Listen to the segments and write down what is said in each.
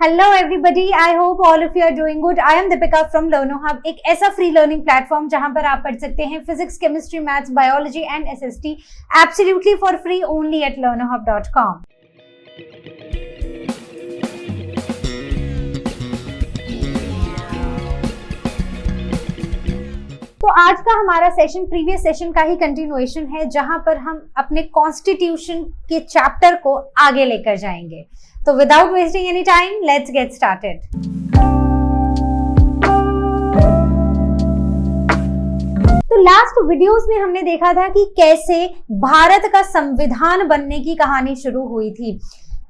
Hello everybody, I hope all of you are doing good. I am Deepika from Learnohub, एक ऐसा free learning platform जहां पर आप पढ़ सकते हैं physics, chemistry, maths, biology and SST absolutely for free only at learnohub.com। तो आज का हमारा सेशन प्रीवियस सेशन का ही कंटिन्यूएशन है, जहां पर हम अपने कॉन्स्टिट्यूशन के चैप्टर को आगे लेकर जाएंगे। तो without wasting any time, let's get started. तो लास्ट वीडियोस में हमने देखा था कि कैसे भारत का संविधान बनने की कहानी शुरू हुई थी,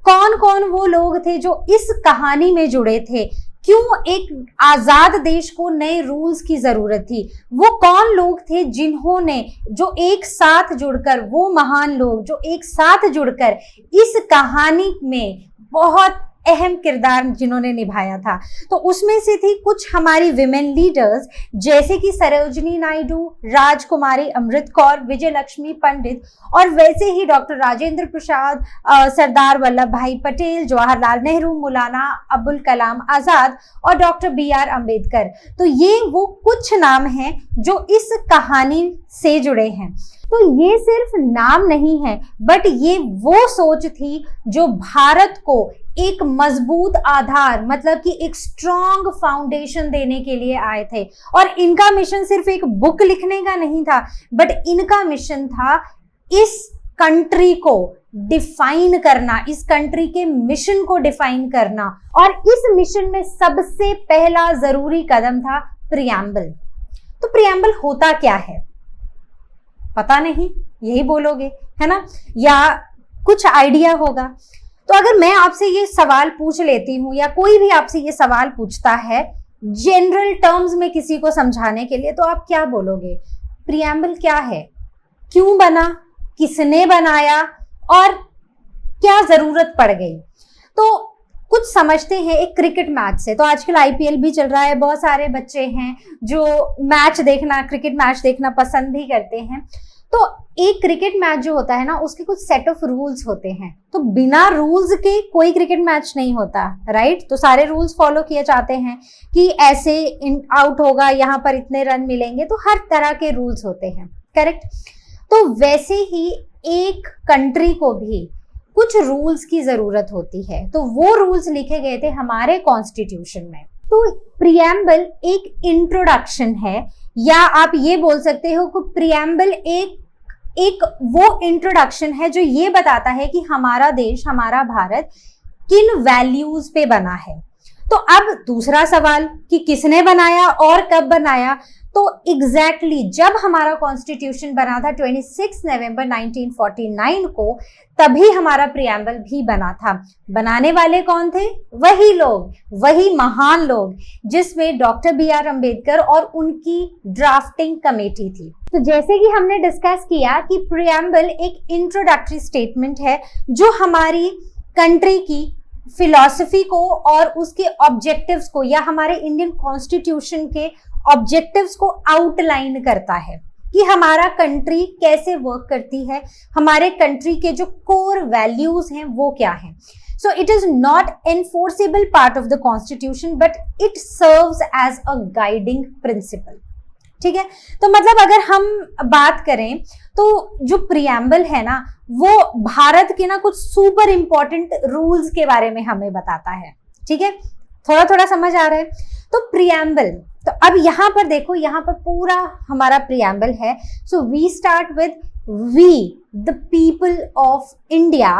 कौन कौन वो लोग थे जो इस कहानी में जुड़े थे, क्यों एक आजाद देश को नए रूल्स की जरूरत थी, वो कौन लोग थे जिन्होंने जो एक साथ जुड़कर, वो महान लोग जो एक साथ जुड़कर इस कहानी में बहुत अहम किरदार जिन्होंने निभाया था। तो उसमें से थी कुछ हमारी विमेन लीडर्स, जैसे कि सरोजिनी नायडू, राजकुमारी अमृत कौर, विजय लक्ष्मी पंडित, और वैसे ही डॉक्टर राजेंद्र प्रसाद, सरदार वल्लभ भाई पटेल, जवाहरलाल नेहरू, मौलाना अबुल कलाम आजाद और डॉक्टर BR अम्बेडकर। तो ये वो कुछ नाम हैं जो इस कहानी से जुड़े हैं। तो ये सिर्फ नाम नहीं है, बट ये वो सोच थी जो भारत को एक मजबूत आधार, मतलब कि एक स्ट्रॉन्ग फाउंडेशन देने के लिए आए थे। और इनका मिशन सिर्फ एक बुक लिखने का नहीं था, बट इनका मिशन था इस कंट्री को डिफाइन करना, इस कंट्री के मिशन को डिफाइन करना। और इस मिशन में सबसे पहला जरूरी कदम था प्रियम्बल। तो प्रियम्बल होता क्या है? पता नहीं, यही बोलोगे है ना, या कुछ आइडिया होगा। तो अगर मैं आपसे ये सवाल पूछ लेती हूँ, या कोई भी आपसे ये सवाल पूछता है जनरल टर्म्स में किसी को समझाने के लिए, तो आप क्या बोलोगे? प्रियम्बल क्या है, क्यों बना, किसने बनाया और क्या जरूरत पड़ गई? तो कुछ समझते हैं एक क्रिकेट मैच से। तो आजकल IPL भी चल रहा है, बहुत सारे बच्चे हैं जो मैच देखना, क्रिकेट मैच देखना पसंद भी करते हैं। तो एक क्रिकेट मैच जो होता है ना, उसके कुछ सेट ऑफ रूल्स होते हैं। तो बिना रूल्स के कोई क्रिकेट मैच नहीं होता, राइट? तो सारे रूल्स फॉलो किए जाते हैं कि ऐसे आउट होगा, यहाँ पर इतने रन मिलेंगे, तो हर तरह के रूल्स होते हैं, करेक्ट? तो वैसे ही एक कंट्री को भी कुछ रूल्स की जरूरत होती है। तो वो रूल्स लिखे गए थे हमारे कॉन्स्टिट्यूशन में। तो प्रियम्बल एक इंट्रोडक्शन है, या आप ये बोल सकते हो कि प्रियम्बल एक वो इंट्रोडक्शन है जो ये बताता है कि हमारा देश, हमारा भारत किन वैल्यूज पे बना है। तो अब दूसरा सवाल कि किसने बनाया और कब बनाया? तो एग्जैक्टली जब हमारा कॉन्स्टिट्यूशन बना था 26 नवंबर 1949 को, तभी हमारा प्रियम्बल भी बना था। बनाने वाले कौन थे? वही लोग, वही महान लोग, जिसमें डॉक्टर BR अम्बेडकर और उनकी ड्राफ्टिंग कमेटी थी। तो जैसे कि हमने डिस्कस किया कि प्रियम्बल एक इंट्रोडक्टरी स्टेटमेंट है जो हमारी कंट्री की फिलॉसफी को और उसके ऑब्जेक्टिव्स को, या हमारे इंडियन कॉन्स्टिट्यूशन के ऑब्जेक्टिव्स को आउटलाइन करता है कि हमारा कंट्री कैसे वर्क करती है, हमारे कंट्री के जो कोर वैल्यूज हैं वो क्या हैं। So it is not enforceable part of the constitution, but it serves as a guiding principle. ठीक है? तो मतलब अगर हम बात करें तो जो प्रियम्बल है ना, वो भारत के ना कुछ सुपर इंपॉर्टेंट रूल्स के बारे में हमें बताता है। ठीक है? थोड़ा थोड़ा समझ आ रहा है? तो प्रियम्बल, तो अब यहाँ पर देखो, यहाँ पर पूरा हमारा प्रियम्बल है। So we start with we the people of India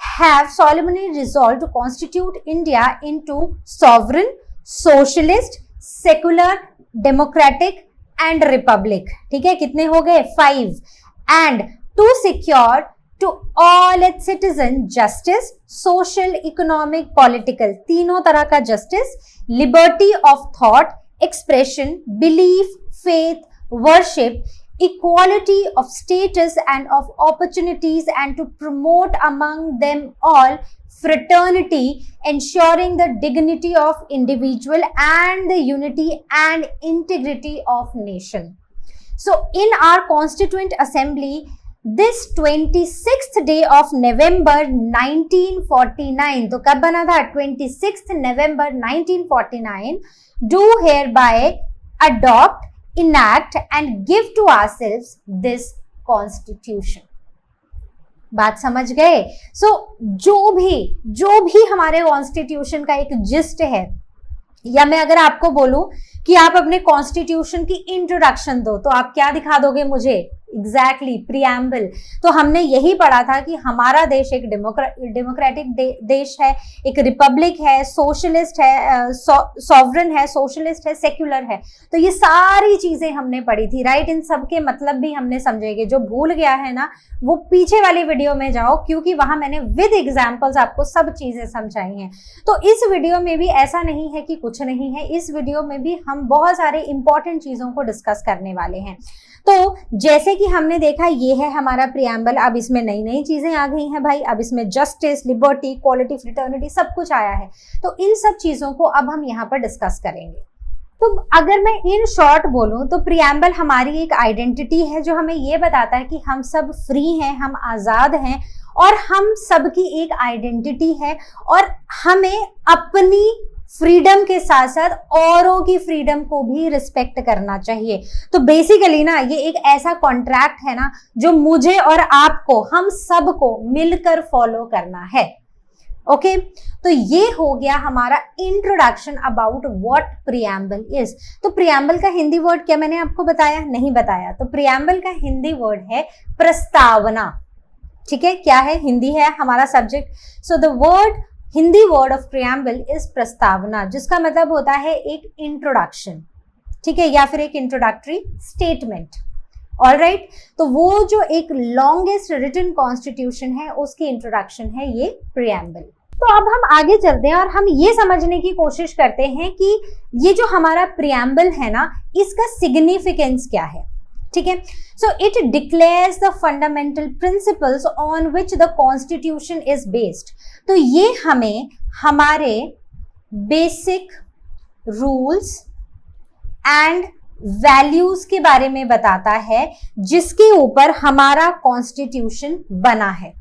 have solemnly resolved to constitute India into sovereign, socialist, secular, democratic and republic। ठीक है? कितने हो गए? 5। and to secure to all its citizens justice, social, economic, political, तीनों तरह का justice, liberty of thought, expression, belief, faith, worship, equality of status and of opportunities, and to promote among them all fraternity, ensuring the dignity of individual and the unity and integrity of nation. So in our constituent assembly, this 26th day of November 1949, तो कब बना था? 26th November 1949, do hereby adopt, enact and give to ourselves this constitution. बात समझ गए? जो भी हमारे कॉन्स्टिट्यूशन का एक जिस्ट है, या मैं अगर आपको बोलूं कि आप अपने कॉन्स्टिट्यूशन की इंट्रोडक्शन दो, तो आप क्या दिखा दोगे मुझे? Exactly preamble. तो हमने यही पढ़ा था कि हमारा देश एक डेमोक्रेटिक देश है, एक रिपब्लिक है, सोशलिस्ट है, सॉवरन है, सोशलिस्ट है, सेक्युलर है। तो ये सारी चीजें हमने पढ़ी थी, राइट? इन सब के मतलब भी हमने समझेंगे। जो भूल गया है ना, वो पीछे वाली वीडियो में जाओ, क्योंकि वहां मैंने विद एग्जाम्पल्स आपको सब चीजें समझाई हैं। तो इस वीडियो में भी ऐसा नहीं है कि कुछ नहीं है, इस वीडियो में भी हम बहुत सारे इंपॉर्टेंट चीजों को डिस्कस करने वाले हैं। तो जैसे कि हमने देखा, ये है हमारा प्रियम्बल। अब इसमें नई नई चीजें आ गई हैं भाई। अब इसमें जस्टिस, लिबर्टी, इक्वालिटी, फ्रेटर्निटी सब कुछ आया है। तो इन सब चीजों को अब हम यहाँ पर डिस्कस करेंगे। तो अगर मैं इन शॉर्ट बोलूं तो प्रियम्बल हमारी एक आइडेंटिटी है, जो हमें ये बताता है कि हम सब फ्री हैं, हम आजाद हैं, और हम सबकी एक आइडेंटिटी है, और हमें अपनी फ्रीडम के साथ साथ औरों की फ्रीडम को भी रिस्पेक्ट करना चाहिए। तो बेसिकली ना, ये एक ऐसा कॉन्ट्रैक्ट है ना, जो मुझे और आपको, हम सबको मिलकर फॉलो करना है। ओके, तो ये हो गया हमारा introduction about what preamble is. तो प्रियम्बल का हिंदी वर्ड क्या मैंने आपको बताया? नहीं बताया। तो प्रियम्बल का हिंदी वर्ड है प्रस्तावना। ठीक है, क्या है? हिंदी है हमारा subject. So the word, Hindi word of preamble is प्रस्तावना, जिसका मतलब होता है एक इंट्रोडक्शन, ठीक है, या फिर एक इंट्रोडक्टरी स्टेटमेंट। ऑलराइट, तो वो जो एक लॉन्गेस्ट रिटन कॉन्स्टिट्यूशन है, उसकी इंट्रोडक्शन है ये प्रियम्बल। तो अब हम आगे चलते हैं और हम ये समझने की कोशिश करते हैं कि ये जो हमारा प्रियम्बल है ना, इसका सिग्निफिकेंस क्या है। ठीक है, so it declares the fundamental principles on which the constitution is based. तो ये हमें हमारे बेसिक रूल्स एंड वैल्यूज के बारे में बताता है, जिसके ऊपर हमारा कॉन्स्टिट्यूशन बना है।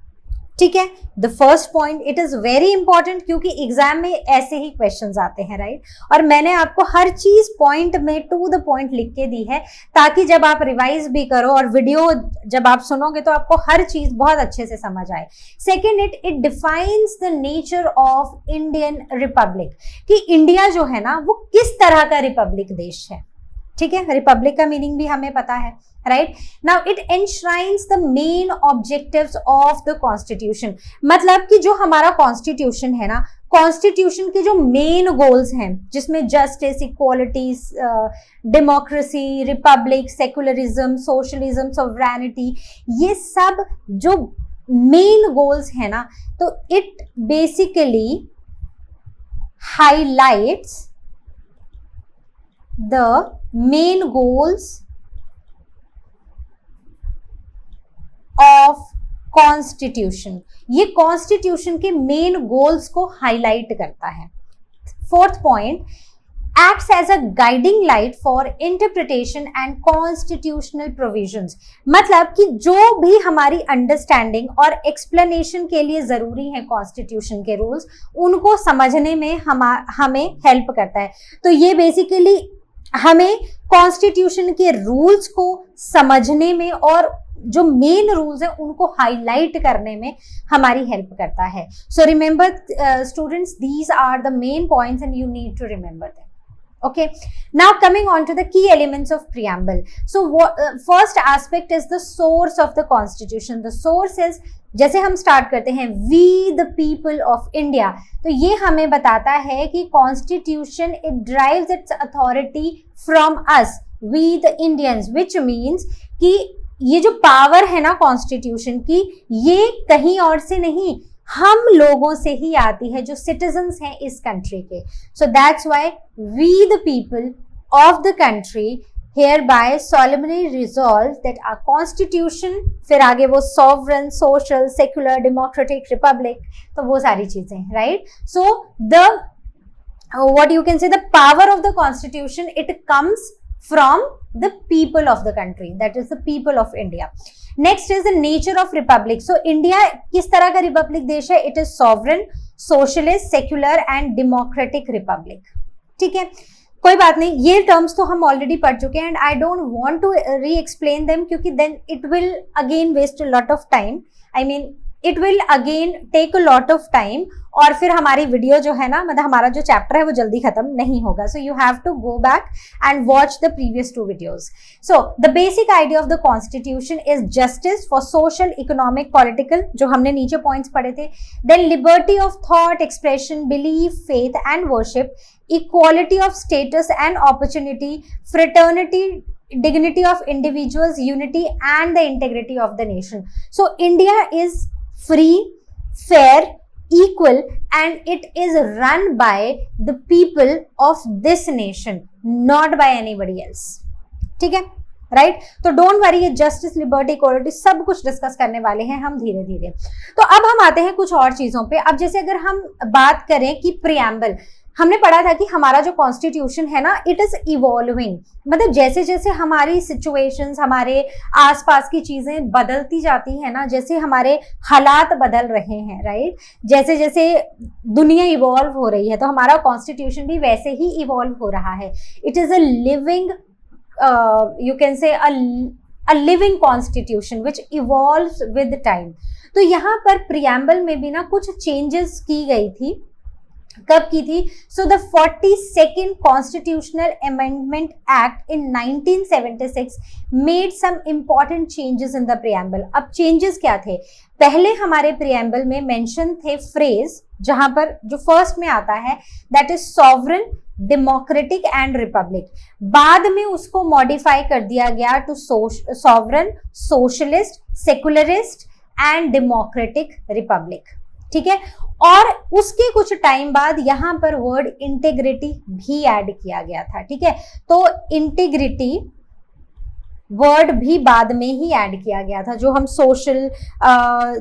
ठीक है, the first point, it is very important, क्योंकि एग्जाम में ऐसे ही क्वेश्चंस आते हैं, राइट? और मैंने आपको हर चीज पॉइंट में टू द पॉइंट लिख के दी है, ताकि जब आप रिवाइज भी करो और वीडियो जब आप सुनोगे तो आपको हर चीज बहुत अच्छे से समझ आए। Second, it defines the nature of Indian Republic, कि इंडिया जो है ना, वो किस तरह का रिपब्लिक देश है। ठीक है, रिपब्लिक का मीनिंग भी हमें पता है, right? Now it enshrines the main objectives of the constitution, मतलब कि जो हमारा कॉन्स्टिट्यूशन है ना, कॉन्स्टिट्यूशन के जो मेन गोल्स हैं, जिसमें justice, equality, democracy, Republic, secularism, socialism, sovereignty, ये सब जो मेन गोल्स है ना, तो it basically highlights the main goals of constitution। ये कॉन्स्टिट्यूशन के मेन गोल्स को हाईलाइट करता है। Fourth point, acts as a guiding light for interpretation and constitutional provisions, मतलब कि जो भी हमारी अंडरस्टैंडिंग और एक्सप्लेनेशन के लिए जरूरी है कॉन्स्टिट्यूशन के रूल्स, उनको समझने में हमें हेल्प करता है। तो ये बेसिकली हमें कॉन्स्टिट्यूशन के रूल्स को समझने में और जो मेन रूल्स हैं उनको हाईलाइट करने में हमारी हेल्प करता है। So remember students, these are the main points and you need to remember them. Okay, now coming on to the key elements of preamble. So first aspect is the source of the constitution. The source is, जैसे हम start करते हैं, we the people of India, तो ये हमें बताता है कि constitution it derives its authority from us, we the Indians, which means कि ये जो पावर है ना कॉन्स्टिट्यूशन की, ये कहीं और से नहीं, हम लोगों से ही आती है, जो सिटीजन्स हैं इस कंट्री के। So that's why we the people of the country hereby solemnly resolve that our constitution, फिर आगे वो sovereign, social, secular, democratic, republic, तो वो सारी चीजें, right? So the what you can say, the power of the constitution, it comes from the people of the country, that is the people of India. Next is the nature of Republic. So India किस तरह का Republic देश है? It is sovereign, socialist, secular and democratic republic. ठीक है, कोई बात नहीं, ये टर्म्स तो हम ऑलरेडी पढ़ चुके हैं and I don't want to re explain them, क्योंकि then it will again waste a lot of time. I mean it will again take a lot of time, और फिर हमारी वीडियो जो है ना, मतलब हमारा जो चैप्टर है वो जल्दी खत्म नहीं होगा. So you have to go back and watch the previous 2 videos. So the basic idea of the constitution is justice for social, economic, political, जो हमने नीचे पॉइंट्स पढ़े थे. Then liberty of thought, expression, belief, faith and worship, equality of status and opportunity, fraternity, dignity of individuals, unity and the integrity of the nation. So India is free, fair, equal and it is run by the people of this nation, not by anybody else. ठीक है, right? तो don't worry, ये justice, liberty, equality सब कुछ discuss करने वाले हैं हम धीरे धीरे. तो अब हम आते हैं कुछ और चीजों पे. अब जैसे अगर हम बात करें कि प्रियम्बल, हमने पढ़ा था कि हमारा जो कॉन्स्टिट्यूशन है ना, इट इज इवॉल्विंग. मतलब जैसे जैसे हमारी सिचुएशंस, हमारे आसपास की चीजें बदलती जाती है ना, जैसे हमारे हालात बदल रहे हैं, राइट, जैसे जैसे दुनिया इवॉल्व हो रही है, तो हमारा कॉन्स्टिट्यूशन भी वैसे ही इवॉल्व हो रहा है. It is a living, you can say a living constitution which evolves with time. तो यहाँ पर प्रियम्बल में भी ना कुछ चेंजेस की गई थी. कब की थी? So the 42nd constitutional amendment act in 1976 made some important changes in the preamble. अब चेंजेस क्या थे? पहले हमारे प्रियम्बल में मेंशन थे फ्रेज, जहां पर जो फर्स्ट में आता है that is sovereign, democratic and republic. बाद में उसको मॉडिफाई कर दिया गया to sovereign, socialist, secularist and democratic republic. ठीक है, और उसके कुछ टाइम बाद यहां पर वर्ड इंटीग्रिटी भी ऐड किया गया था. ठीक है, तो इंटीग्रिटी वर्ड भी बाद में ही ऐड किया गया था. जो हम सोशल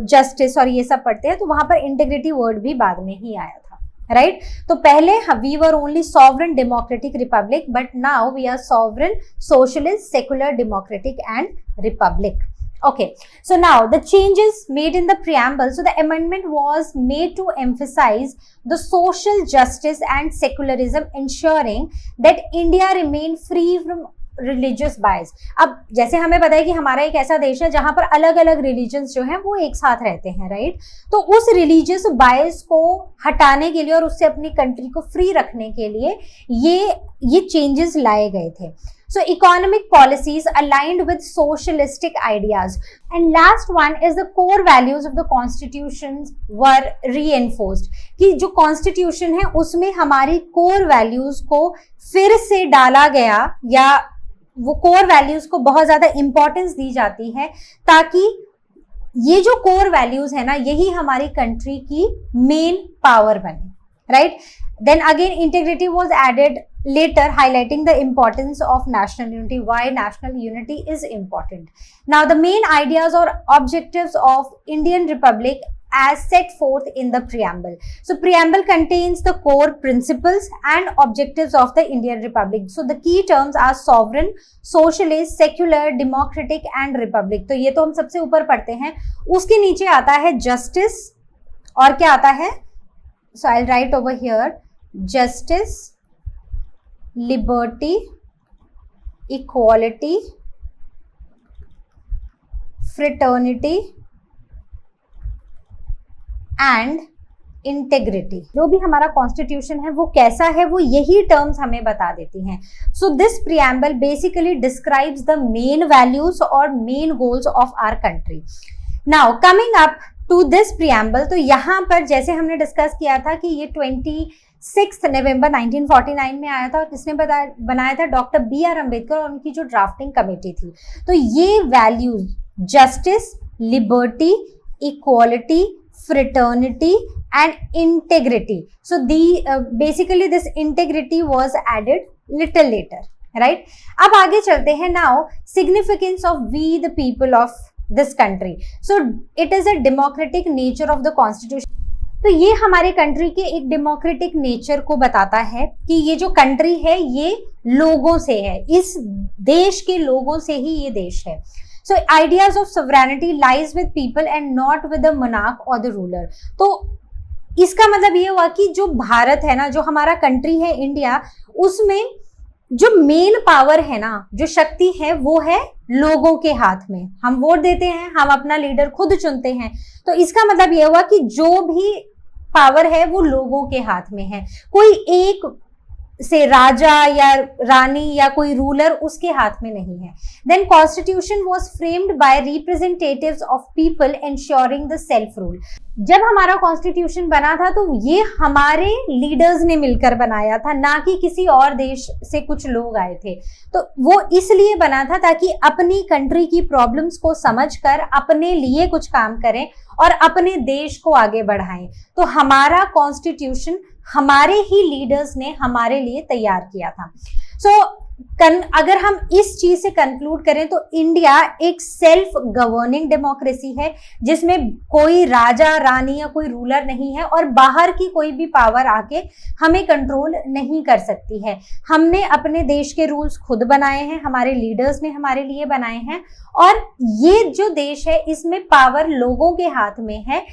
जस्टिस और ये सब पढ़ते हैं, तो वहां पर इंटीग्रिटी वर्ड भी बाद में ही आया था, राइट? तो पहले we were only sovereign, democratic, republic, but now we are sovereign, socialist, secular, democratic and republic. Okay, so now the changes made in the preamble, so the amendment was made to emphasize the social justice and secularism, ensuring that India remain free from religious bias. अब जैसे हमें पता है कि हमारा एक ऐसा देश है जहां पर अलग अलग रिलीजन्स जो हैं वो एक साथ रहते हैं, राइट? तो उस रिलीजियस बायस को हटाने के लिए और उससे अपनी कंट्री को फ्री रखने के लिए ये चेंजेस लाए गए थे. So economic policies aligned with socialistic ideas. And last one is the core values of the constitutions were reinforced. कि जो constitution है उसमें हमारी core values को फिर से डाला गया, या वो core values को बहुत ज्यादा importance दी जाती है, ताकि ये जो core values है ना, यही हमारी country की main power बने, right? Then again integrity was added later, highlighting the importance of national unity, why national unity is important. Now the main ideas or objectives of Indian Republic as set forth in the preamble. So preamble contains the core principles and objectives of the Indian Republic. So the key terms are sovereign, socialist, secular, democratic and republic. तो ये तो हम सबसे ऊपर पढ़ते हैं. उसके नीचे आता है justice, और क्या आता है? So I'll write over here justice, liberty, equality, fraternity and integrity. जो भी हमारा कॉन्स्टिट्यूशन है वो कैसा है, वो यही टर्म्स हमें बता देती हैं. So this preamble basically describes the main values और main goals of our country. Now coming up to this preamble, तो यहाँ पर जैसे हमने डिस्कस किया था कि ये 26 नवंबर 1949 में आया था, और किसने बनाया था? Doctor B.R. अम्बेडकर और उनकी जो ड्राफ्टिंग कमेटी थी. तो ये values justice, liberty, equality, fraternity and integrity. So basically this integrity was added little later, right? अब आगे चलते हैं. Now significance of we the people of this country. So it is a democratic nature of the constitution. तो ये हमारे country के एक democratic nature को बताता है कि ये जो कंट्री है ये लोगों से है, इस देश के लोगों से ही ये देश है. So ideas of sovereignty lies with people and not with the monarch और द रूलर। तो इसका मतलब ये हुआ कि जो भारत है ना, जो हमारा कंट्री है इंडिया, उसमें जो मेन पावर है ना, जो शक्ति है, वो है लोगों के हाथ में। हम वोट देते हैं, हम अपना लीडर खुद चुनते हैं। तो इसका मतलब ये हुआ कि जो भी पावर है वो लोगों के हाथ में है। कोई एक से राजा या रानी या कोई रूलर उसके हाथ में नहीं है। Then constitution was framed by representatives of people ensuring the self rule. जब हमारा कॉन्स्टिट्यूशन बना था तो ये हमारे लीडर्स ने मिलकर बनाया था, ना कि किसी और देश से कुछ लोग आए थे। तो वो इसलिए बना था ताकि अपनी कंट्री की प्रॉब्लम्स को समझकर अपने लिए कुछ काम करें और अपने देश को आगे बढ़ाएं। तो हमारा कॉन्स्टिट्यूशन हमारे ही लीडर्स ने हमारे लिए तैयार किया था। अगर हम इस चीज से कंक्लूड करें तो इंडिया एक सेल्फ गवर्निंग डेमोक्रेसी है, जिसमें कोई राजा रानी या कोई रूलर नहीं है और बाहर की कोई भी पावर आके हमें कंट्रोल नहीं कर सकती है। हमने अपने देश के रूल्स खुद बनाए हैं, हमारे लीडर्स ने हमारे लिए बनाए हैं, और ये जो देश है इसमें पावर लोगों के हाथ में है,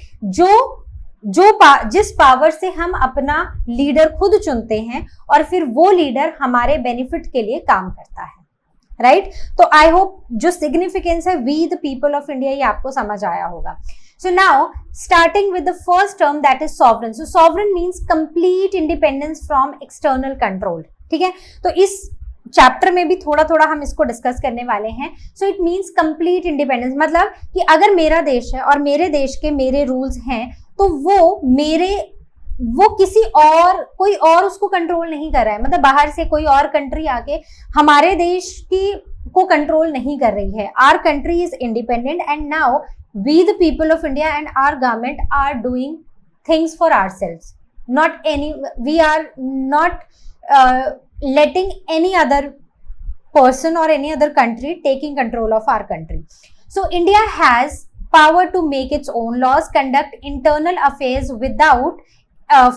जिस पावर से हम अपना लीडर खुद चुनते हैं और फिर वो लीडर हमारे बेनिफिट के लिए काम करता है, राइट। तो आई होप जो सिग्निफिकेंस है we the people of India, ये आपको समझ आया होगा। So now starting with the first term, that is sovereign. So sovereign means complete independence from external control, ठीक है। तो इस चैप्टर में भी थोड़ा थोड़ा हम इसको डिस्कस करने वाले हैं। So it means complete independence, मतलब कि अगर मेरा देश है और मेरे देश के मेरे रूल्स हैं तो वो किसी और कोई और उसको कंट्रोल नहीं कर रहा है। मतलब बाहर से कोई और कंट्री आके हमारे देश की को कंट्रोल नहीं कर रही है। Our country is independent and now we the people of India and our government are doing things for ourselves, not any, we are not letting any other person or any other country taking control of our country. So India has power to make its own laws, conduct internal affairs without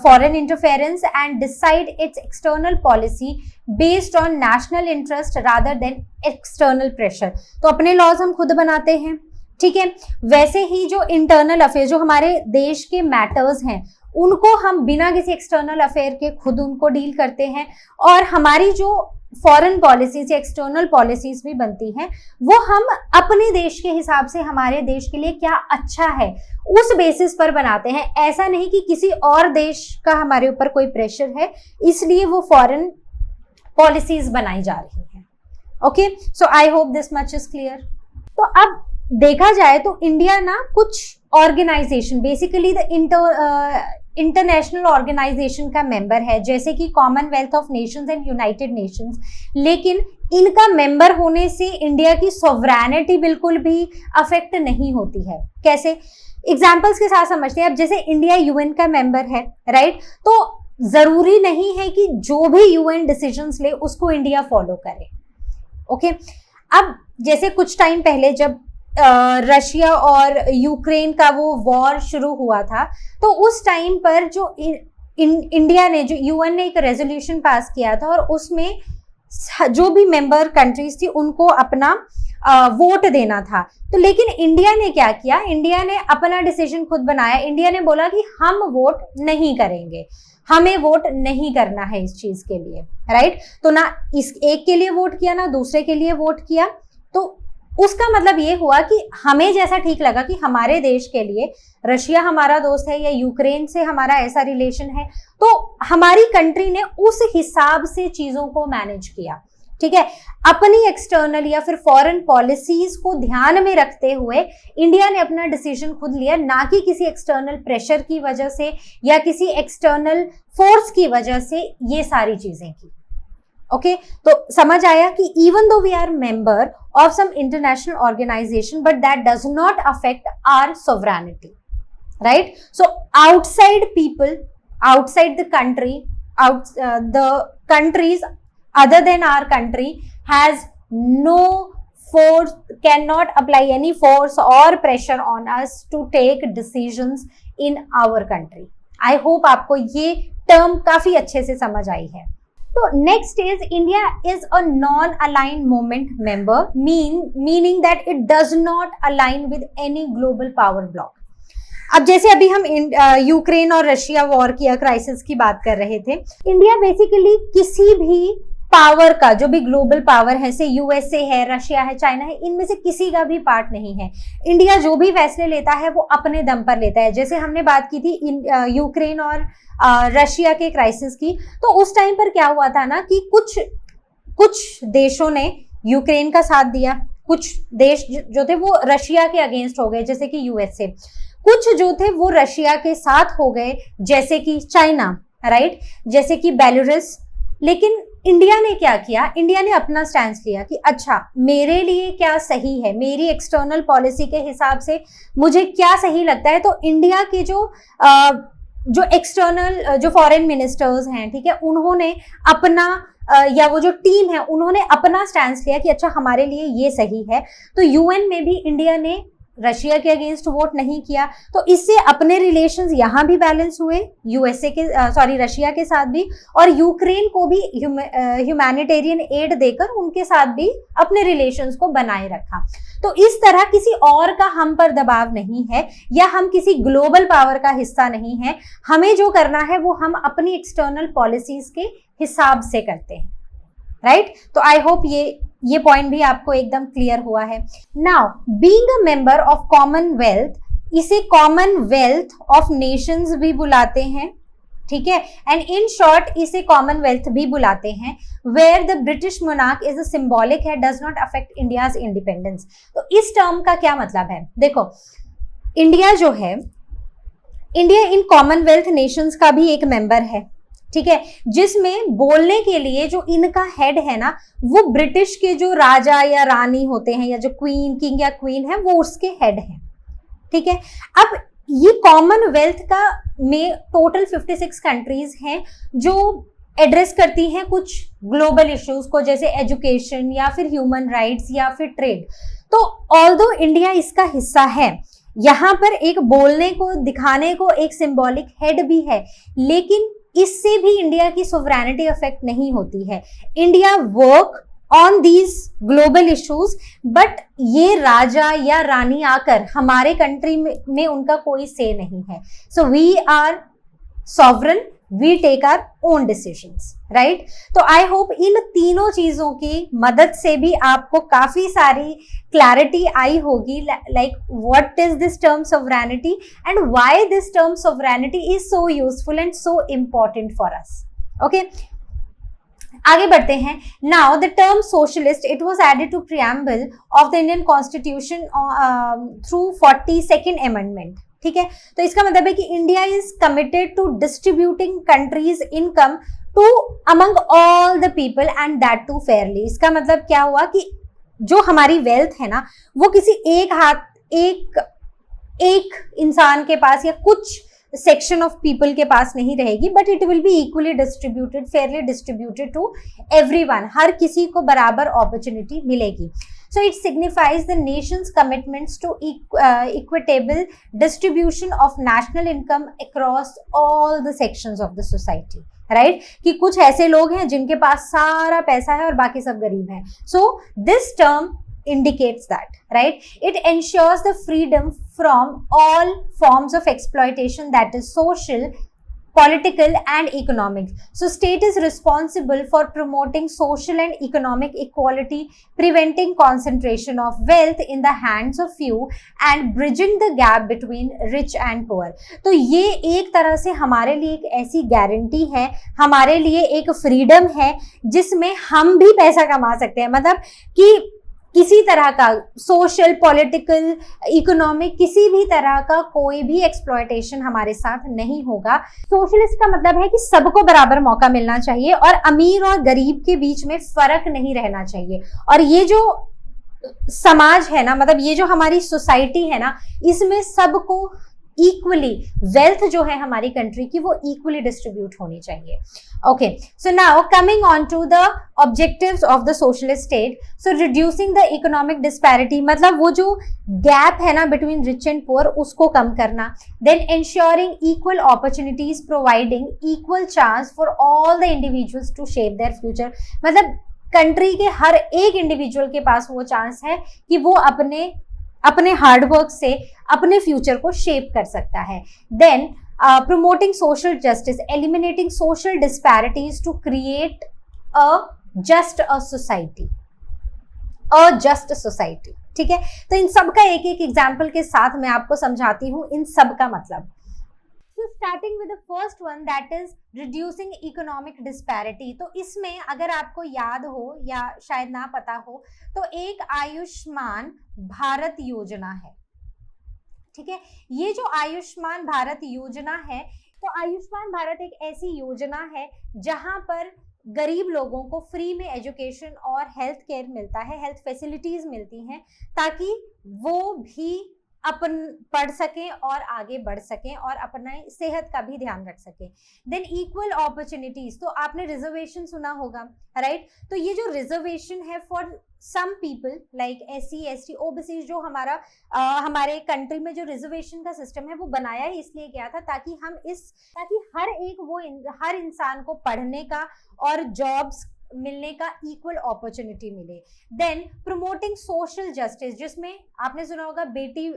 foreign interference, and decide its external policy based on national interest rather than external pressure. तो अपने laws हम खुद बनाते हैं, ठीक है। वैसे ही जो इंटरनल अफेयर, जो हमारे देश के मैटर्स हैं, उनको हम बिना किसी एक्सटर्नल अफेयर के खुद उनको डील करते हैं, और हमारी जो फॉरेन पॉलिसीज या एक्सटर्नल पॉलिसीज भी बनती हैं वो हम अपने देश के हिसाब से हमारे देश के लिए क्या अच्छा है उस बेसिस पर बनाते हैं। ऐसा नहीं कि किसी और देश का हमारे ऊपर कोई प्रेशर है इसलिए वो फॉरेन पॉलिसीज बनाई जा रही हैं। Okay, so I hope this much is clear. तो अब देखा जाए तो इंडिया ना कुछ organization, basically the international organization का मेंबर है, जैसे कि Commonwealth of Nations and United Nations, लेकिन इनका मेंबर होने से इंडिया की सॉवरेनिटी बिल्कुल भी अफेक्ट नहीं होती है। कैसे, एग्जाम्पल्स के साथ समझते हैं। अब जैसे इंडिया यूएन का मेंबर है, राइट, तो जरूरी नहीं है कि जो भी यूएन डिसीजंस ले उसको इंडिया फॉलो करे। ओके, अब जैसे कुछ टाइम पहले जब रशिया और यूक्रेन का वो वॉर शुरू हुआ था, तो उस टाइम पर जो इंडिया ने, जो यूएन ने एक रेजोल्यूशन पास किया था और उसमें जो भी मेंबर कंट्रीज थी उनको अपना वोट देना था। तो लेकिन इंडिया ने क्या किया, इंडिया ने अपना डिसीजन खुद बनाया। इंडिया ने बोला कि हम वोट नहीं करेंगे, हमें वोट नहीं करना है इस चीज के लिए, राइट। तो ना इस एक के लिए वोट किया ना दूसरे के लिए वोट किया। तो उसका मतलब ये हुआ कि हमें जैसा ठीक लगा कि हमारे देश के लिए रशिया हमारा दोस्त है या यूक्रेन से हमारा ऐसा रिलेशन है, तो हमारी कंट्री ने उस हिसाब से चीजों को मैनेज किया, ठीक है। अपनी एक्सटर्नल या फिर फॉरेन पॉलिसीज को ध्यान में रखते हुए इंडिया ने अपना डिसीजन खुद लिया, ना कि किसी एक्सटर्नल प्रेशर की वजह से या किसी एक्सटर्नल फोर्स की वजह से ये सारी चीजें की। ओके, तो समझ आया कि even though we are member of some international organization but that does not affect our sovereignty, right. So outside people, outside the country, the countries other than our country has no force, cannot apply any force or pressure on us to take decisions in our country. I hope आपको ये term काफी अच्छे से समझ आई है। तो next is India is a non aligned movement member, meaning that it does not align with any global power block. अब जैसे अभी हम यूक्रेन और रशिया वॉर की क्राइसिस की बात कर रहे थे, इंडिया बेसिकली किसी भी पावर का, जो भी ग्लोबल पावर है, से यूएसए है, रशिया है, चाइना है, इनमें से किसी का भी पार्ट नहीं है। इंडिया जो भी फैसले लेता है वो अपने दम पर लेता है। जैसे हमने बात की थी यूक्रेन और रशिया के क्राइसिस की, तो उस टाइम पर क्या हुआ था ना कि कुछ देशों ने यूक्रेन का साथ दिया, कुछ देश जो थे वो रशिया के अगेंस्ट हो गए, जैसे कि यूएसए, कुछ जो थे वो रशिया के साथ हो गए, जैसे कि चाइना, राइट, जैसे कि बेलारूस। लेकिन इंडिया ने क्या किया, इंडिया ने अपना स्टैंड लिया कि अच्छा मेरे लिए क्या सही है, मेरी एक्सटर्नल पॉलिसी के हिसाब से मुझे क्या सही लगता है। तो इंडिया के जो एक्सटर्नल जो फॉरेन मिनिस्टर्स हैं, ठीक है, उन्होंने अपना या वो जो टीम है उन्होंने अपना स्टैंड लिया कि अच्छा हमारे लिए ये सही है। तो यूएन में भी इंडिया ने रशिया के अगेंस्ट वोट नहीं किया, तो इससे अपने रिलेशंस यहाँ भी बैलेंस हुए, रशिया के साथ भी, और यूक्रेन को भी ह्यूमैनिटेरियन एड देकर उनके साथ भी अपने रिलेशंस को बनाए रखा। तो इस तरह किसी और का हम पर दबाव नहीं है, या हम किसी ग्लोबल पावर का हिस्सा नहीं है। हमें जो करना है वो हम अपनी एक्सटर्नल पॉलिसीज के हिसाब से करते हैं, राइट। तो आई होप ये पॉइंट भी आपको एकदम क्लियर हुआ है। Now being a member of commonwealth, इसे कॉमनवेल्थ ऑफ नेशंस भी बुलाते हैं, ठीक है, एंड इन शॉर्ट इसे कॉमनवेल्थ भी बुलाते हैं, where the British monarch is a symbolic है, does not affect India's independence. तो इस टर्म का क्या मतलब है, देखो इंडिया जो है, इंडिया इन कॉमनवेल्थ नेशंस का भी एक मेंबर है, ठीक है, जिसमें बोलने के लिए जो इनका हेड है ना, वो ब्रिटिश के जो राजा या रानी होते हैं, या जो किंग या क्वीन है, वो उसके हेड है, ठीक है। अब ये कॉमनवेल्थ का में टोटल 56 कंट्रीज हैं जो एड्रेस करती हैं कुछ ग्लोबल इश्यूज को, जैसे एजुकेशन या फिर ह्यूमन राइट्स या फिर ट्रेड। तो ऑल्दो इंडिया इसका हिस्सा है, यहाँ पर एक बोलने को, दिखाने को एक सिंबॉलिक हेड भी है, लेकिन इससे भी इंडिया की सोवरेनिटी अफेक्ट नहीं होती है। India work on these global issues, but ये राजा या रानी आकर हमारे कंट्री में उनका कोई से नहीं है। So we are sovereign, we take our own decisions, right. तो आई होप इन तीनों चीजों की मदद से भी आपको काफी सारी क्लैरिटी आई होगी, like what is this term sovereignty and why this term sovereignty is so useful and so important for us. Okay, आगे बढ़ते हैं। Now the term socialist, it was added to preamble of the Indian constitution through 42nd amendment, ठीक है। तो इसका मतलब है कि India is committed to distributing country's income to among all the people and that too fairly. इसका मतलब क्या हुआ कि जो हमारी वेल्थ है ना, वो किसी एक इंसान के पास या कुछ सेक्शन ऑफ पीपल के पास नहीं रहेगी, but it will be equally distributed, fairly distributed to everyone, हर किसी को बराबर अपॉर्चुनिटी मिलेगी। So it signifies the nation's commitments to equitable distribution of national income across all the sections of the society, right? कि कुछ ऐसे लोग हैं जिनके पास सारा पैसा है और बाकी सब गरीब हैं। So this term indicates that, right? It ensures the freedom from all forms of exploitation, that is social, political and economic. So state is responsible for promoting social and economic equality, preventing concentration of wealth in the hands of few and bridging the gap between rich and poor. तो ये एक तरह से हमारे लिए एक ऐसी guarantee है, हमारे लिए एक फ्रीडम है जिसमें हम भी पैसा कमा सकते हैं। मतलब कि किसी तरह का सोशल, पॉलिटिकल, इकोनॉमिक, किसी भी तरह का कोई भी एक्सप्लॉयटेशन हमारे साथ नहीं होगा। सोशलिस्ट का मतलब है कि सबको बराबर मौका मिलना चाहिए और अमीर और गरीब के बीच में फर्क नहीं रहना चाहिए। और ये जो समाज है ना, मतलब ये जो हमारी सोसाइटी है ना, इसमें सबको इक्वली वेल्थ जो है हमारी कंट्री की वो इक्वली डिस्ट्रीब्यूट होनी चाहिए। Okay, so now coming on to the objectives of the socialist state, so reducing the economic disparity, मतलब वो जो गैप है ना बिटवीन रिच एंड पुअर उसको कम करना, then ensuring equal opportunities, providing equal chance for all the individuals to shape their future, मतलब country के हर एक इंडिविजुअल के पास वो चांस है कि वो अपने हार्डवर्क से अपने फ्यूचर को शेप कर सकता है। Then promoting social justice, eliminating social disparities to create a just a society, a just society। ठीक है, तो इन सब का एक एक एग्जाम्पल के साथ मैं आपको समझाती हूँ इन सब का मतलब। So starting with the first one, that is reducing economic disparity। तो इसमें अगर आपको याद हो या शायद ना पता हो तो एक आयुष्मान भारत योजना है। ठीक है, ये जो आयुष्मान भारत योजना है, तो आयुष्मान भारत एक ऐसी योजना है जहां पर गरीब लोगों को फ्री में एजुकेशन और हेल्थ केयर मिलता है, हेल्थ फैसिलिटीज मिलती हैं ताकि वो भी अपन पढ़ सकें और आगे बढ़ सकें और अपने सेहत का भी ध्यान रख सकें। देन इक्वल अपॉर्चुनिटीज, तो आपने रिजर्वेशन सुना होगा, राइट? तो ये जो रिजर्वेशन है for some people like SC ST OBC, जो हमारे कंट्री में जो रिजर्वेशन का सिस्टम है वो बनाया ही इसलिए गया था ताकि हर इंसान को पढ़ने का और जॉब्स मिलने का इक्वल अपॉर्चुनिटी मिले। देन प्रमोटिंग सोशल जस्टिस, जिसमें आपने सुना होगा बेटी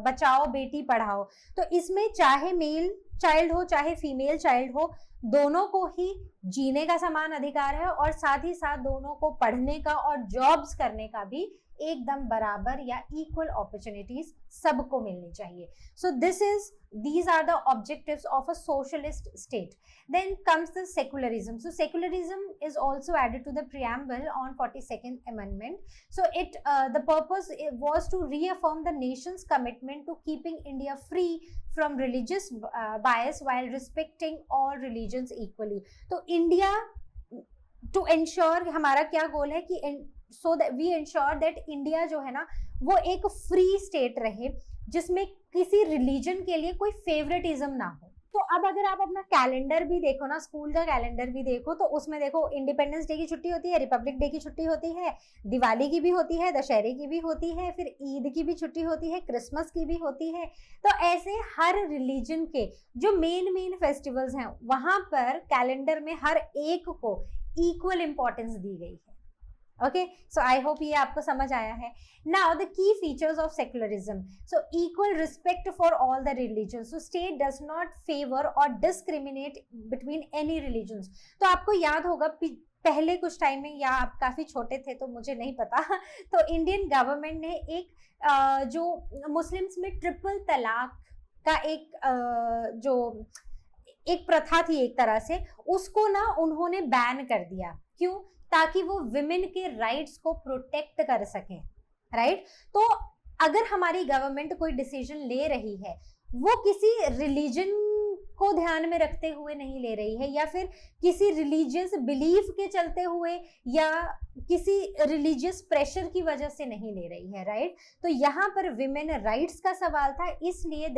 बचाओ बेटी पढ़ाओ, तो इसमें चाहे मेल चाइल्ड हो चाहे फीमेल चाइल्ड हो, दोनों को ही जीने का समान अधिकार है और साथ ही साथ दोनों को पढ़ने का और जॉब्स करने का भी एकदम बराबर या इक्वल अपॉर्चुनिटीज सबको मिलनी चाहिए। सो these are the objectives of a socialist state. Then comes the secularism. So secularism is also added to the preamble on 42nd amendment. So the purpose was to reaffirm the nation's commitment to keeping India free from religious bias while respecting all religions equally. तो India to ensure, हमारा क्या गोल है कि so that we ensure that India जो है ना वो एक फ्री स्टेट रहे जिसमें किसी रिलीजन के लिए कोई फेवरेटिज्म ना हो। तो अब अगर आप अपना कैलेंडर भी देखो ना, स्कूल का कैलेंडर भी देखो, तो उसमें देखो इंडिपेंडेंस डे की छुट्टी होती है, रिपब्लिक डे की छुट्टी होती है, दिवाली की भी होती है, दशहरे की भी होती है, फिर ईद की भी छुट्टी होती है, क्रिसमस की भी होती है। तो ऐसे हर रिलीजन के जो मेन फेस्टिवल्स हैं वहां पर कैलेंडर में हर एक को इक्वल इंपॉर्टेंस दी गई है। Okay, so I hope ये आपको समझ आया है। Now the key features of secularism. So equal respect for all the religions. So state does not favor or discriminate between any religions. तो आपको याद होगा पहले कुछ टाइम में, या आप काफी छोटे थे तो मुझे नहीं पता, तो इंडियन गवर्नमेंट ने एक जो मुस्लिम्स में ट्रिपल तलाक का एक प्रथा थी एक तरह से, उसको ना उन्होंने बैन कर दिया। क्यों? ताकि वो विमेन के राइट्स को प्रोटेक्ट कर सकें, राइट? तो अगर हमारी गवर्नमेंट कोई डिसीजन ले रही है वो किसी रिलीजन को ध्यान में रखते हुए नहीं ले रही है, या फिर किसी रिलीजियस बिलीफ के चलते हुए या किसी रिलीजियस प्रेशर की वजह से नहीं ले रही है, राइट? तो यहाँ पर विमेन राइट्स का सवाल था, इसलिए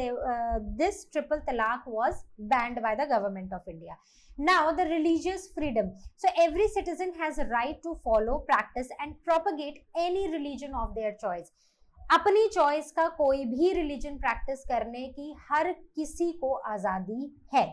दिस ट्रिपल तलाक was band by the government of India. Now the religious freedom. So every citizen has a right to follow, practice and propagate any religion of their choice. अपनी choice का कोई भी religion practice करने की हर किसी को आजादी है।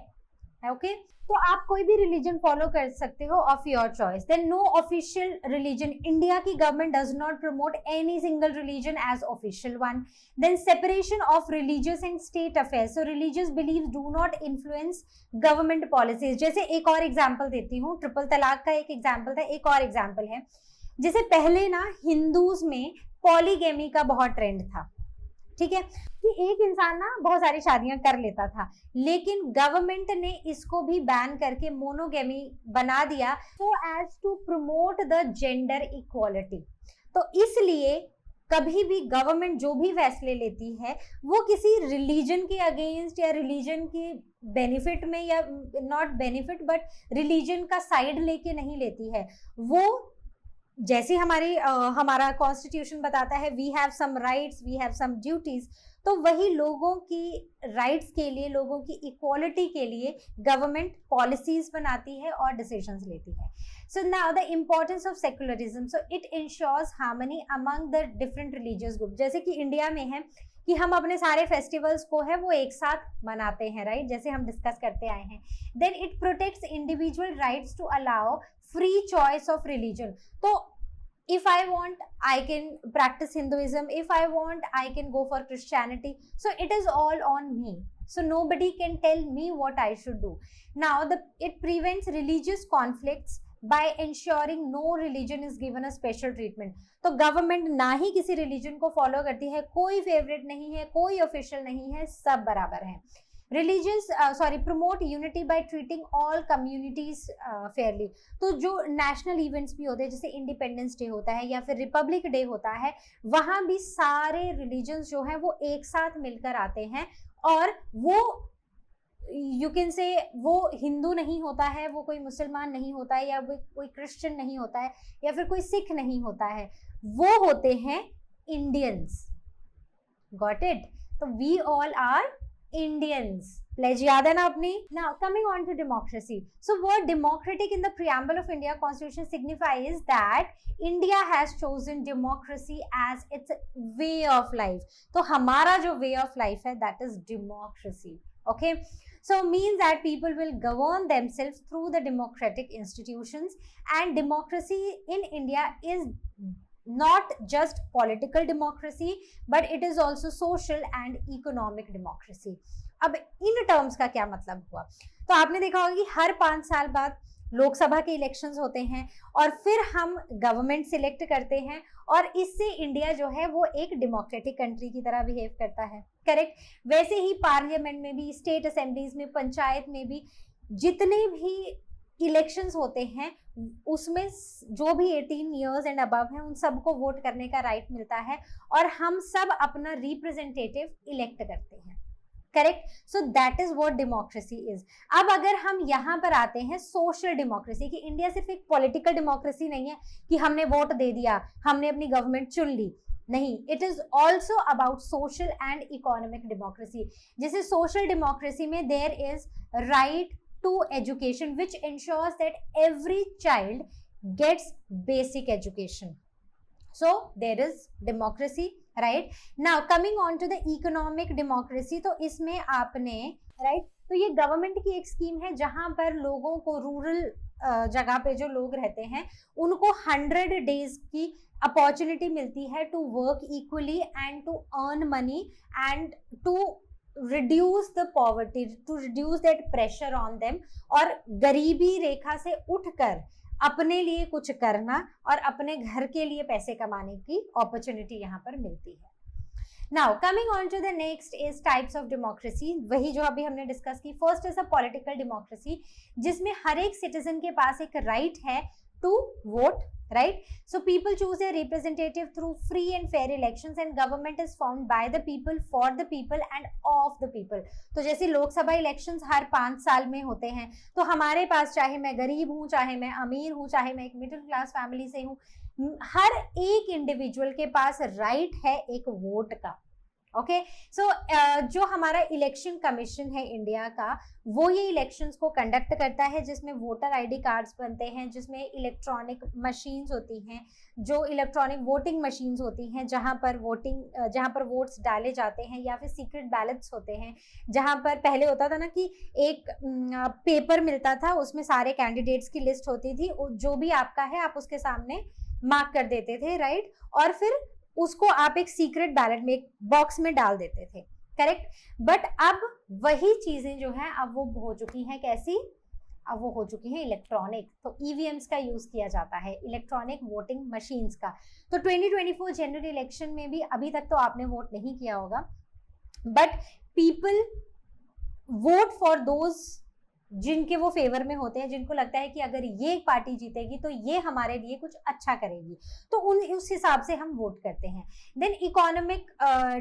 ओके, तो आप कोई भी रिलीजन फॉलो कर सकते हो of your choice. Then no official religion, India की government does not promote any single religion as official one. Then separation of religious and state affairs. So religious beliefs do not influence government policies. जैसे एक और example देती हूँ, triple तलाक का एक example था, एक और एग्जाम्पल है। जैसे पहले ना हिंदूज में पॉलीगेमी का बहुत ट्रेंड था, ठीक है, कि एक इंसान ना बहुत सारी शादियां कर लेता था, लेकिन गवर्नमेंट ने इसको भी बैन करके मोनोगेमी बना दिया, so as to promote the gender equality. तो इसलिए कभी भी गवर्नमेंट जो भी फैसले लेती है वो किसी रिलीजन के अगेंस्ट या रिलीजन के बेनिफिट में, या नॉट बेनिफिट बट रिलीजन का साइड लेके नहीं लेती है, वो जैसे हमारा कॉन्स्टिट्यूशन बताता है we have some rights, we have some duties, तो वही लोगों की राइट्स के लिए, लोगों की इक्वालिटी के लिए गवर्नमेंट पॉलिसीज बनाती है और डिसीजंस लेती है. So now the importance of secularism, so it ensures harmony among the different religious group. जैसे कि इंडिया में है कि हम अपने सारे फेस्टिवल्स को है वो एक साथ मनाते हैं, राइट, जैसे हम डिस्कस करते आए हैं. Then it protects individual rights to allow free choice of religion. तो if I want, I can practice Hinduism. If I want, I can go for Christianity. So it is all on me. So nobody can tell me what I should do. Now it prevents religious conflicts by ensuring no religion is given a special treatment. तो government ना ही किसी religion को follow करती है, कोई favourite नहीं है, कोई ऑफिशियल नहीं है, सब बराबर है. Religious promote unity by treating all communities Fairlie. तो जो नेशनल इवेंट्स भी होते हैं, जैसे इंडिपेंडेंस डे होता है या फिर रिपब्लिक डे होता है, वहां भी सारे रिलीजन्स जो है वो एक साथ मिलकर आते हैं. और वो यू कैन से वो हिंदू नहीं होता है, वो कोई मुसलमान नहीं होता है, या वो कोई क्रिश्चियन नहीं होता है, या फिर कोई सिख नहीं होता है, वो होते हैं इंडियंस. Got it? तो we all are Indians. Pledge याद है ना अपनी? Now coming on to democracy. So word democratic in the preamble of India Constitution signifies that India has chosen democracy as its way of life. तो हमारा जो way of life है, that is democracy. Okay, so means that people will govern themselves through the democratic institutions, and democracy in India is not just political democracy but it is also social and economic democracy. अब in terms का क्या मतलब हुआ? तो आपने देखा होगा कि हर 5 साल बाद लोकसभा के इलेक्शंस होते हैं और फिर हम गवर्नमेंट सिलेक्ट करते हैं, और इससे इंडिया जो है वो एक डेमोक्रेटिक कंट्री की तरह बिहेव करता है. करेक्ट? वैसे ही पार्लियामेंट में भी, स्टेट असेंबलीज में, पंचायत में भी जितने भी इलेक्शंस होते हैं उसमें जो भी 18 इयर्स एंड अबव है उन सबको वोट करने का राइट मिलता है, और हम सब अपना रिप्रेजेंटेटिव इलेक्ट करते हैं. Correct? So that is what democracy is. अब अगर हम यहाँ पर आते हैं सोशल डेमोक्रेसी, कि इंडिया सिर्फ एक पॉलिटिकल डेमोक्रेसी नहीं है कि हमने वोट दे दिया, हमने अपनी गवर्नमेंट चुन ली. नहीं, it is also about social and economic democracy. जैसे सोशल डेमोक्रेसी में there is right to education, which ensures that every child gets basic education. So there is democracy, right? Now coming on to the economic democracy, तो इसमें आपने right, तो ये government की एक scheme है जहां पर लोगों को, रूरल जगह पे जो लोग रहते हैं उनको 100 डेज की अपॉर्चुनिटी मिलती है to work equally and to earn money and to reduce the poverty, to reduce that pressure on them, और गरीबी रेखा से उठकर अपने लिए कुछ करना और अपने घर के लिए पैसे कमाने की अपॉर्चुनिटी यहाँ पर मिलती है. Now coming on to the next is types of democracy. वही जो अभी हमने डिस्कस की. First is a political democracy, जिसमें हर एक सिटीजन के पास एक राइट है to vote, right? So people choose their representative through free and fair elections, and government is formed by the people, for the people and of the people. तो जैसे Lok Sabha elections हर 5 साल में होते हैं, तो हमारे पास, चाहे मैं गरीब हूं, चाहे मैं अमीर हूं, चाहे मैं एक मिडिल क्लास फैमिली से हूं, हर एक इंडिविजुअल के पास राइट है एक वोट का. ओके, सो जो हमारा इलेक्शन कमीशन है इंडिया का, वो ये इलेक्शंस को कंडक्ट करता है, जिसमें वोटर आईडी कार्ड्स बनते हैं, जिसमें इलेक्ट्रॉनिक मशीन्स होती हैं, जो इलेक्ट्रॉनिक वोटिंग मशीन्स होती हैं, जहां पर वोट्स डाले जाते हैं, या फिर सीक्रेट बैलेट्स होते हैं, जहां पर पहले होता था ना कि एक पेपर मिलता था, उसमें सारे कैंडिडेट्स की लिस्ट होती थी, जो भी आपका है आप उसके सामने मार्क कर देते थे, राइट, और फिर उसको आप एक सीक्रेट बैलेट में, एक बॉक्स में डाल देते थे. करेक्ट? बट अब वही चीजें जो है अब वो हो चुकी हैं कैसी? अब वो हो चुकी हैं इलेक्ट्रॉनिक. तो ईवीएम्स का यूज किया जाता है, इलेक्ट्रॉनिक वोटिंग मशीन्स का. तो 2024 जनरल इलेक्शन में भी अभी तक तो आपने वोट नहीं किया होगा, but people vote for those जिनके वो फेवर में होते हैं, जिनको लगता है कि अगर ये पार्टी जीतेगी तो ये हमारे लिए कुछ अच्छा करेगी, तो उस हिसाब से हम वोट करते हैं. Then economic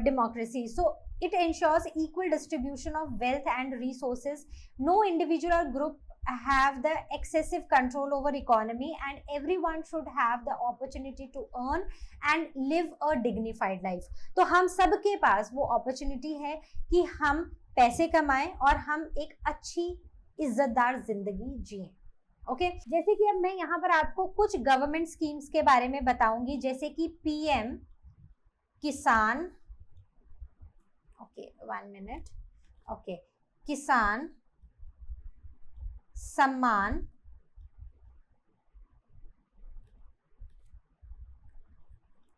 democracy, so it ensures equal distribution of wealth and resources. No individual or group have the excessive control over economy and everyone should have the opportunity to earn and live a dignified life. तो हम सब के पास वो opportunity है कि हम पैसे कमाएं और हम एक अच्छी इज्जतदार जिंदगी जिएं. ओके जैसे कि अब मैं यहाँ पर आपको कुछ गवर्नमेंट स्कीम्स के बारे में बताऊंगी, जैसे कि पीएम किसान, ओके 1 मिनट, ओके किसान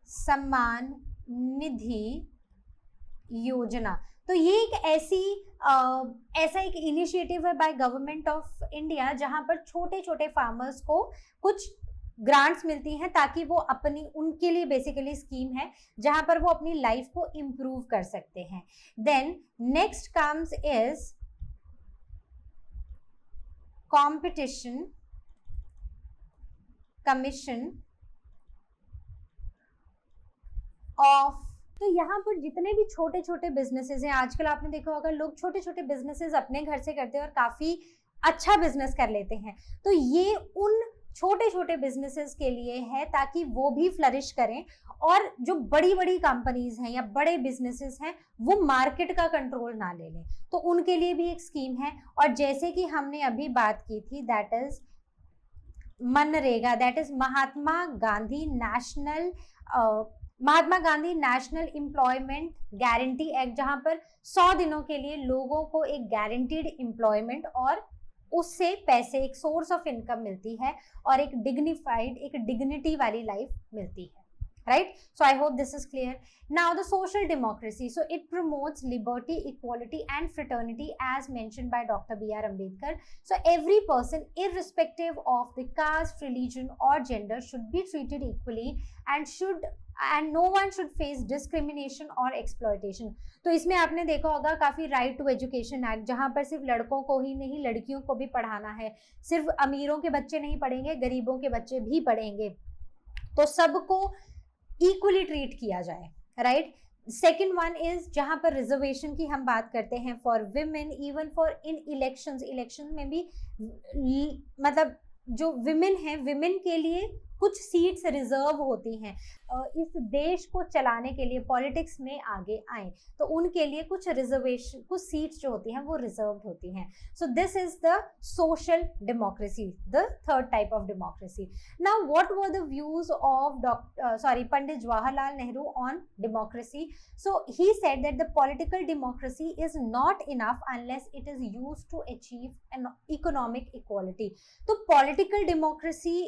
सम्मान निधि योजना. तो ये एक ऐसा एक इनिशिएटिव है बाय गवर्नमेंट ऑफ इंडिया जहां पर छोटे छोटे फार्मर्स को कुछ ग्रांट्स मिलती हैं ताकि वो उनके लिए बेसिकली स्कीम है जहां पर वो अपनी लाइफ को इम्प्रूव कर सकते हैं. Then next comes is competition commission of. तो यहाँ पर जितने भी छोटे छोटे बिजनेसेस हैं, आजकल आपने देखा होगा लोग छोटे छोटे बिजनेसेस अपने घर से करते हैं और काफी अच्छा बिजनेस कर लेते हैं. तो ये उन छोटे छोटे बिजनेसेस के लिए है ताकि वो भी फ्लरिश करें और जो बड़ी बड़ी कंपनीज हैं या बड़े बिजनेसेस हैं वो मार्केट का कंट्रोल ना ले लें. तो उनके लिए भी एक स्कीम है. और जैसे कि हमने अभी बात की थी, that is MNREGA, that is Mahatma Gandhi national employment guarantee act, जहां पर 100 दिनों के लिए लोगों को एक गारंटीड एम्प्लॉयमेंट और उससे पैसे, एक सोर्स ऑफ इनकम मिलती है और एक डिग्निफाइड, एक डिग्निटी वाली लाइफ मिलती है. Right? So I hope this is clear. Now the social democracy. So it promotes liberty, equality and fraternity as mentioned by Dr. B.R. Ambedkar. So every person irrespective of the caste, religion or gender should be treated equally and no one should face discrimination or exploitation. तो इसमें आपने देखा होगा काफी right to education act, जहां पर सिर्फ लड़कों को ही नहीं लड़कियों को भी पढ़ाना है. सिर्फ अमीरों के बच्चे नहीं पढ़ेंगे, गरीबों के बच्चे भी पढ़ेंगे. तो सबको इक्वली ट्रीट किया जाए. राइट. सेकेंड वन इज जहां पर रिजर्वेशन की हम बात करते हैं for women, even for in election में भी, मतलब जो विमेन है, विमेन के लिए कुछ सीट्स रिजर्व होती हैं. इस देश को चलाने के लिए पॉलिटिक्स में आगे आए तो उनके लिए कुछ रिजर्वेशन, कुछ सीट्स जो होती हैं वो रिजर्व्ड होती हैं. So this is the social democracy, the third type of democracy. Now what were the views of Pandit Jawaharlal Nehru on democracy. So he said that the political democracy is not enough unless it is used to achieve an economic equality. तो political democracy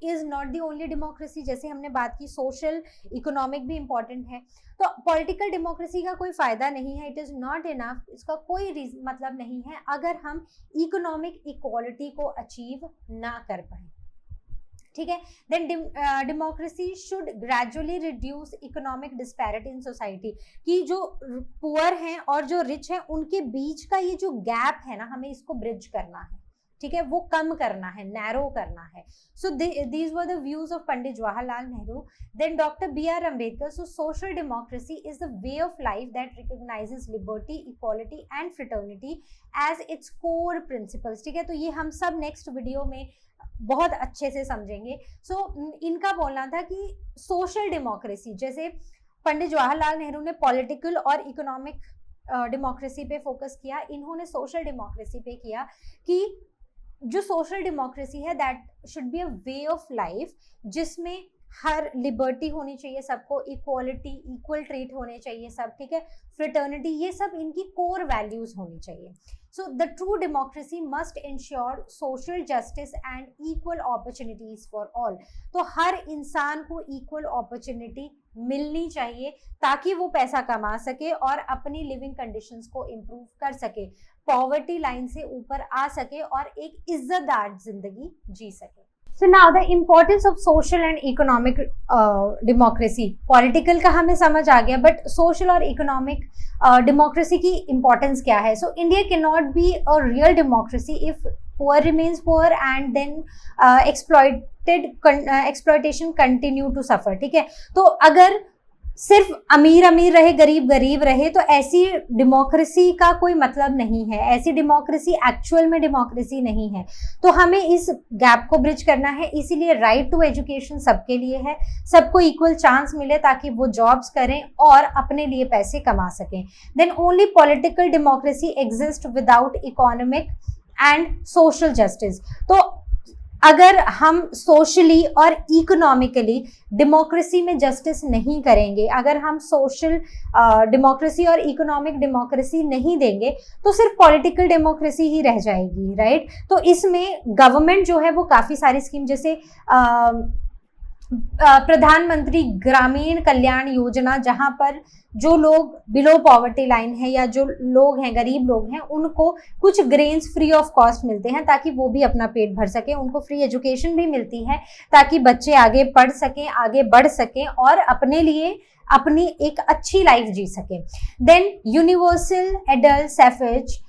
is not the only democracy. जैसे हमने बात की, social economic भी important है. तो political democracy का कोई फायदा नहीं है, इट इज नॉट इनफ, इसका कोई मतलब नहीं है अगर हम इकोनॉमिक इक्वालिटी को अचीव ना कर पाए. ठीक है. Then democracy should gradually reduce economic disparity in society, कि जो पुअर हैं और जो रिच हैं उनके बीच का ये जो गैप है ना, हमें इसको ब्रिज करना है. ठीक है, वो कम करना है, नैरो करना है. So these were the views of Pandit Jawaharlal Nehru. Then doctor B.R. Ambedkar. So social democracy is the way of life that recognises liberty, equality and fraternity as its core principles. ठीक है, तो ये हम सब नेक्स्ट वीडियो में बहुत अच्छे से समझेंगे. सो इनका बोलना था कि सोशल डेमोक्रेसी, जैसे पंडित जवाहरलाल नेहरू ने पॉलिटिकल और इकोनॉमिक डेमोक्रेसी पे फोकस किया, इन्होंने सोशल डेमोक्रेसी पे किया कि जो सोशल डेमोक्रेसी है that should be a way of life जिसमें हर लिबर्टी होनी चाहिए सबको, इक्वालिटी, इक्वल ट्रीट होने चाहिए सब. ठीक है, फ्रेटर्निटी, ये सब इनकी कोर वैल्यूज होनी चाहिए. So the true democracy must ensure social justice and equal opportunities for all. तो हर इंसान को इक्वल अपॉर्चुनिटी मिलनी चाहिए ताकि वो पैसा कमा सके और अपनी लिविंग कंडीशंस को इम्प्रूव कर सके, पॉवर्टी लाइन से ऊपर आ सके और एक इज्जतदार जिंदगी जी सके. So now the importance of social and economic democracy. Political का हमें समझ आ गया, but social और economic democracy की importance क्या है? So India cannot be a real democracy if poor remains poor and then exploitation continue to suffer. ठीक है, तो अगर सिर्फ अमीर अमीर रहे, गरीब गरीब रहे, तो ऐसी डेमोक्रेसी का कोई मतलब नहीं है। ऐसी डेमोक्रेसी एक्चुअल में डेमोक्रेसी नहीं है। तो हमें इस गैप को ब्रिज करना है। इसीलिए राइट टू एजुकेशन सबके लिए है, सबको इक्वल चांस मिले ताकि वो जॉब्स करें और अपने लिए पैसे कमा सकें। Then only political democracy exist without economic and social justice. तो अगर हम सोशली और इकोनॉमिकली डेमोक्रेसी में जस्टिस नहीं करेंगे, अगर हम सोशल डेमोक्रेसी और इकोनॉमिक डेमोक्रेसी नहीं देंगे, तो सिर्फ पॉलिटिकल डेमोक्रेसी ही रह जाएगी, राइट। तो इसमें गवर्नमेंट जो है वो काफ़ी सारी स्कीम, जैसे प्रधानमंत्री ग्रामीण कल्याण योजना, जहां पर जो लोग बिलो पॉवर्टी लाइन है या जो लोग हैं, गरीब लोग हैं, उनको कुछ ग्रेन्स फ्री ऑफ कॉस्ट मिलते हैं ताकि वो भी अपना पेट भर सके। उनको फ्री एजुकेशन भी मिलती है ताकि बच्चे आगे पढ़ सकें, आगे बढ़ सकें और अपने लिए अपनी एक अच्छी लाइफ जी सकें। Then universal adult suffrage,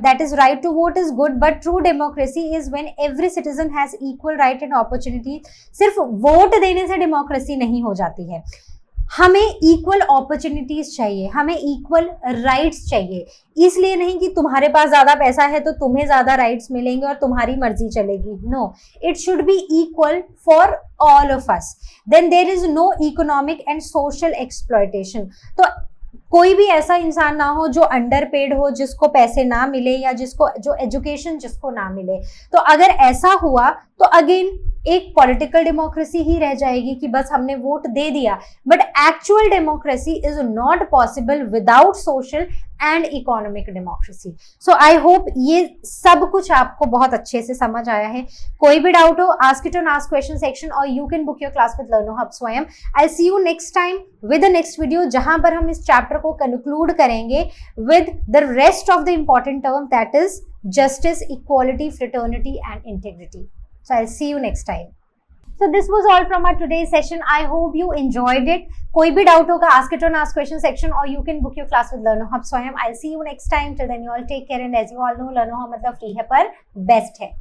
that is right to vote is good, but true democracy is when every citizen has equal right and opportunity। सिर्फ वोट देने से डेमोक्रेसी नहीं हो जाती है, हमें इक्वल अपॉर्चुनिटीज चाहिए, हमें इक्वल राइट्स चाहिए। इसलिए नहीं कि तुम्हारे पास ज्यादा पैसा है तो तुम्हें ज्यादा राइट्स मिलेंगे और तुम्हारी मर्जी चलेगी। No, it should be equal for all of us. Then there is no economic and social exploitation. तो कोई भी ऐसा इंसान ना हो जो अंडर पेड हो, जिसको पैसे ना मिले या जिसको जो एजुकेशन जिसको ना मिले। तो अगर ऐसा हुआ तो अगेन एक पॉलिटिकल डेमोक्रेसी ही रह जाएगी कि बस हमने वोट दे दिया। But actual democracy is not possible without social and economic democracy. So I hope ये सब कुछ आपको बहुत अच्छे से समझ आया है। कोई भी डाउट हो, ask it on ask question section और you can book your class with Learno Hub Swayam. I see you next time with the next video, जहां पर हम इस चैप्टर को कंक्लूड करेंगे with the rest of the important term, that is justice, equality, fraternity and integrity. So I'll see you next time. So this was all from our today's session. I hope you enjoyed it. कोई भी doubt होगा, ask it on ask question section or you can book your class with Learno Hub स्वयं. I'll see you next time. Till then you all take care and as you all know, Learno Hub मतलब free है पर best है.